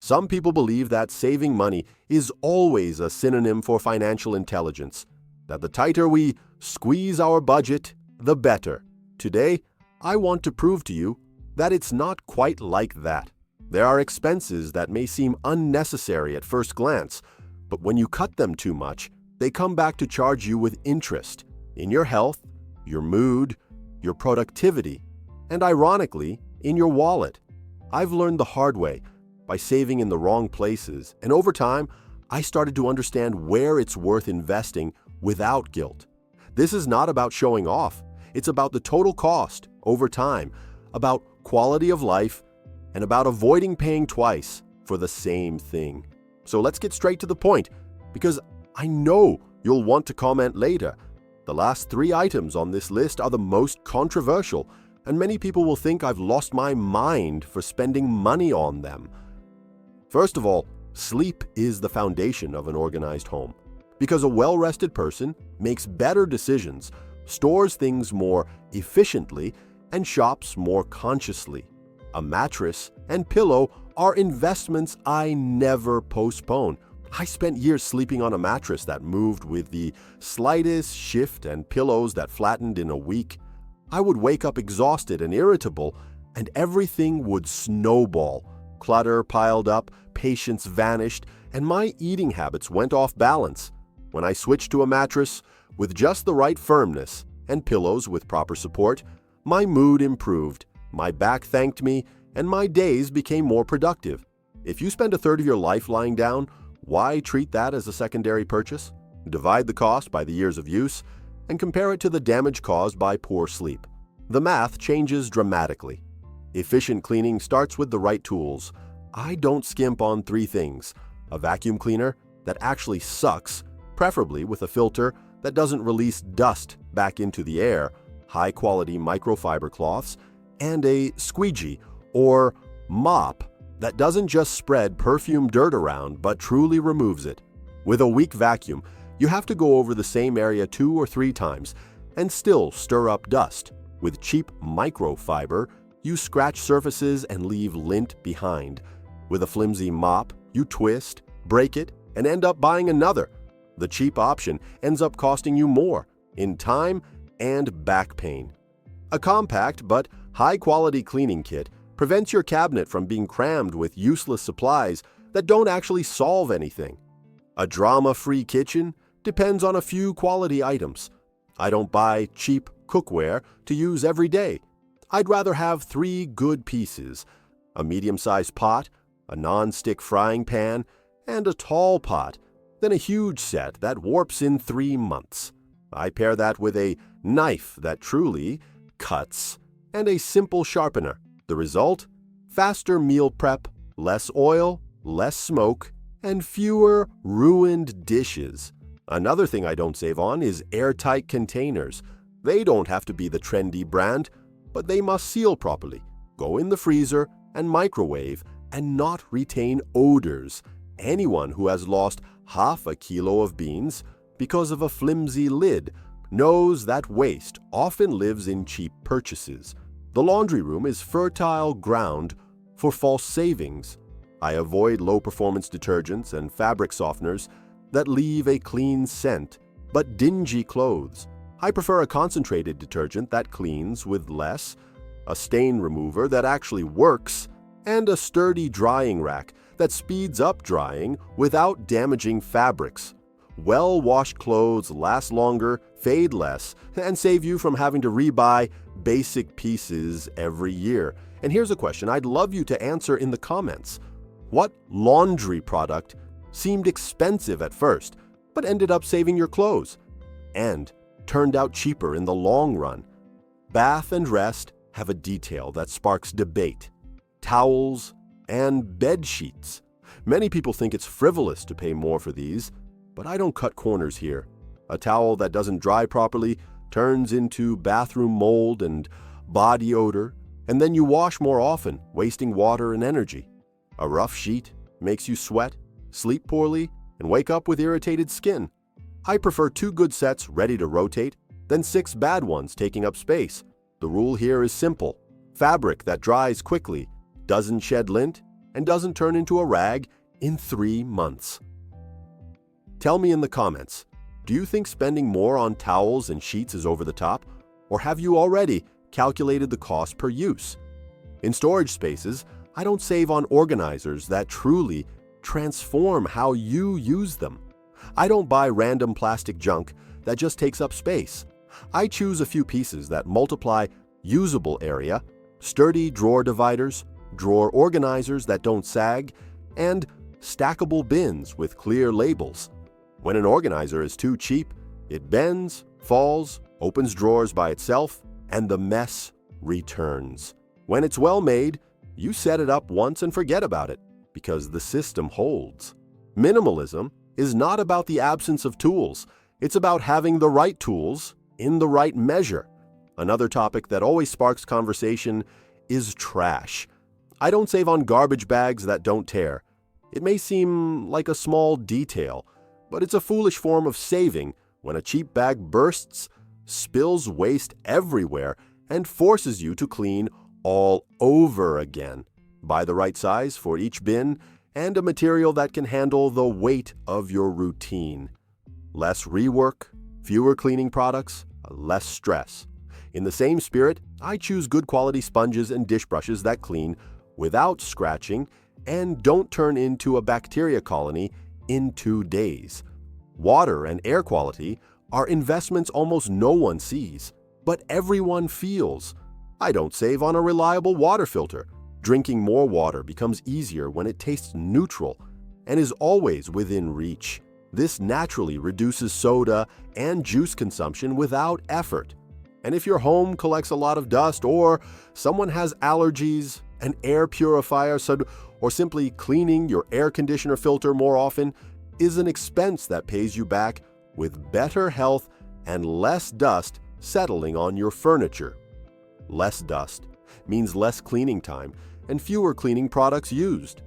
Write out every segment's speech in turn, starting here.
Some people believe that saving money is always a synonym for financial intelligence, that the tighter we squeeze our budget, the better. Today, I want to prove to you that it's not quite like that. There are expenses that may seem unnecessary at first glance, but when you cut them too much, they come back to charge you with interest in your health, your mood, your productivity, and ironically, in your wallet. I've learned the hard way by saving in the wrong places, and over time, I started to understand where it's worth investing without guilt. This is not about showing off. It's about the total cost over time, about quality of life, and about avoiding paying twice for the same thing. So let's get straight to the point, because I know you'll want to comment later. The last 3 items on this list are the most controversial, and many people will think I've lost my mind for spending money on them. First of all, sleep is the foundation of an organized home, because a well-rested person makes better decisions, stores things more efficiently, and shops more consciously. A mattress and pillow are investments I never postpone. I spent years sleeping on a mattress that moved with the slightest shift and pillows that flattened in a week. I would wake up exhausted and irritable, and everything would snowball. Clutter piled up, patience vanished, and my eating habits went off balance. When I switched to a mattress with just the right firmness and pillows with proper support, my mood improved, my back thanked me, and my days became more productive. If you spend a third of your life lying down, why treat that as a secondary purchase? Divide the cost by the years of use and compare it to the damage caused by poor sleep. The math changes dramatically. Efficient cleaning starts with the right tools. I don't skimp on 3 things: a vacuum cleaner that actually sucks, preferably with a filter that doesn't release dust back into the air, high-quality microfiber cloths, and a squeegee or mop that doesn't just spread perfume dirt around but truly removes it. With a weak vacuum, you have to go over the same area 2 or 3 times and still stir up dust. With cheap microfiber, you scratch surfaces and leave lint behind. With a flimsy mop, you twist, break it, and end up buying another. The cheap option ends up costing you more in time and back pain. A compact but high-quality cleaning kit prevents your cabinet from being crammed with useless supplies that don't actually solve anything. A drama-free kitchen depends on a few quality items. I don't buy cheap cookware to use every day. I'd rather have 3 good pieces: a medium-sized pot, a non-stick frying pan, and a tall pot, than a huge set that warps in 3 months. I pair that with a knife that truly cuts and a simple sharpener. The result? Faster meal prep, less oil, less smoke, and fewer ruined dishes. Another thing I don't save on is airtight containers. They don't have to be the trendy brand, but they must seal properly, go in the freezer and microwave, and not retain odors. Anyone who has lost half a kilo of beans because of a flimsy lid knows that waste often lives in cheap purchases. The laundry room is fertile ground for false savings. I avoid low-performance detergents and fabric softeners that leave a clean scent but dingy clothes. I prefer a concentrated detergent that cleans with less, a stain remover that actually works, and a sturdy drying rack that speeds up drying without damaging fabrics. Well-washed clothes last longer, fade less, and save you from having to rebuy basic pieces every year. And here's a question I'd love you to answer in the comments. What laundry product seemed expensive at first, but ended up saving your clothes and turned out cheaper in the long run? Bath and rest have a detail that sparks debate: towels and bed sheets. Many people think it's frivolous to pay more for these, but I don't cut corners here. A towel that doesn't dry properly turns into bathroom mold and body odor, and then you wash more often, wasting water and energy. A rough sheet makes you sweat, sleep poorly, and wake up with irritated skin. I prefer 2 good sets ready to rotate than 6 bad ones taking up space. The rule here is simple: fabric that dries quickly, doesn't shed lint, and doesn't turn into a rag in 3 months. Tell me in the comments, do you think spending more on towels and sheets is over the top, or have you already calculated the cost per use? In storage spaces, I don't save on organizers that truly transform how you use them. I don't buy random plastic junk that just takes up space. I choose a few pieces that multiply usable area, sturdy drawer dividers, drawer organizers that don't sag, and stackable bins with clear labels. When an organizer is too cheap, it bends, falls, opens drawers by itself, and the mess returns. When it's well made, you set it up once and forget about it, because the system holds. Minimalism is not about the absence of tools. It's about having the right tools in the right measure. Another topic that always sparks conversation is trash. I don't save on garbage bags that don't tear. It may seem like a small detail, but it's a foolish form of saving when a cheap bag bursts, spills waste everywhere, and forces you to clean all over again. Buy the right size for each bin and a material that can handle the weight of your routine. Less rework, fewer cleaning products, less stress. In the same spirit, I choose good quality sponges and dish brushes that clean without scratching and don't turn into a bacteria colony in 2 days. Water and air quality are investments almost no one sees, but everyone feels. I don't save on a reliable water filter. Drinking more water becomes easier when it tastes neutral and is always within reach. This naturally reduces soda and juice consumption without effort. And if your home collects a lot of dust, or someone has allergies, an air purifier, or simply cleaning your air conditioner filter more often is an expense that pays you back with better health and less dust settling on your furniture. Less dust means less cleaning time and fewer cleaning products used.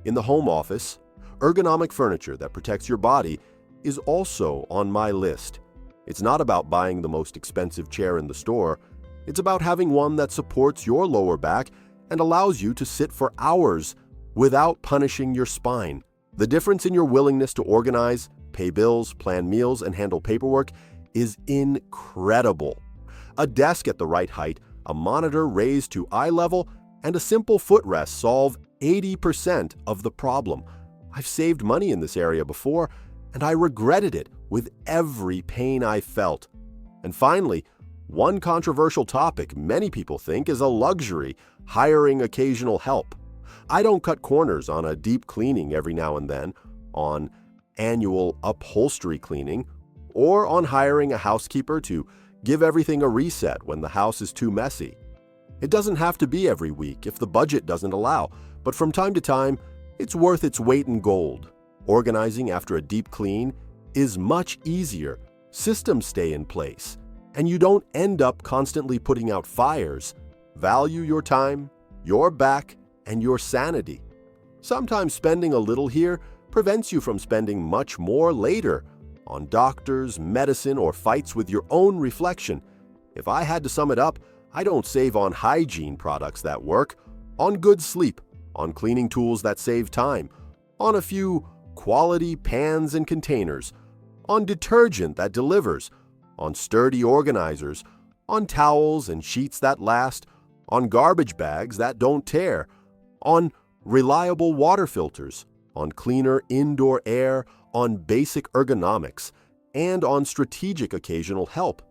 In the home office, ergonomic furniture that protects your body is also on my list. It's not about buying the most expensive chair in the store. It's about having one that supports your lower back and allows you to sit for hours without punishing your spine. The difference in your willingness to organize, pay bills, plan meals, and handle paperwork is incredible. A desk at the right height, a monitor raised to eye level, and a simple footrest solve 80% of the problem. I've saved money in this area before, and I regretted it with every pain I felt. And finally, one controversial topic many people think is a luxury, hiring occasional help. I don't cut corners on a deep cleaning every now and then, on annual upholstery cleaning, or on hiring a housekeeper to give everything a reset when the house is too messy. It doesn't have to be every week if the budget doesn't allow, but from time to time, it's worth its weight in gold. Organizing after a deep clean is much easier. Systems stay in place, and you don't end up constantly putting out fires. Value your time, your back, and your sanity. Sometimes spending a little here prevents you from spending much more later on doctors, medicine, or fights with your own reflection. If I had to sum it up, I don't save on hygiene products that work, on good sleep, on cleaning tools that save time, on a few quality pans and containers, on detergent that delivers, on sturdy organizers, on towels and sheets that last, on garbage bags that don't tear, on reliable water filters, on cleaner indoor air, on basic ergonomics, and on strategic occasional help.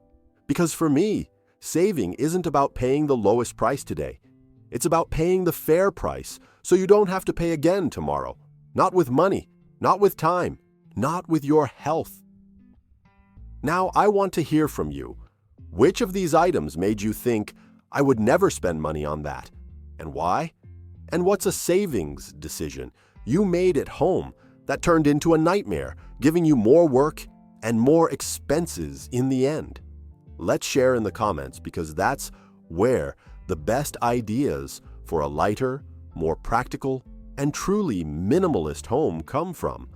Because for me, saving isn't about paying the lowest price today. It's about paying the fair price so you don't have to pay again tomorrow. Not with money, not with time, not with your health. Now, I want to hear from you. Which of these items made you think, I would never spend money on that? And why? And what's a savings decision you made at home that turned into a nightmare, giving you more work and more expenses in the end? Let's share in the comments, because that's where the best ideas for a lighter, more practical, and truly minimalist home come from.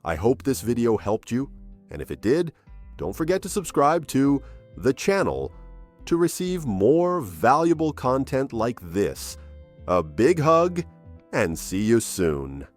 I hope this video helped you, and if it did, don't forget to subscribe to the channel to receive more valuable content like this. A big hug and see you soon.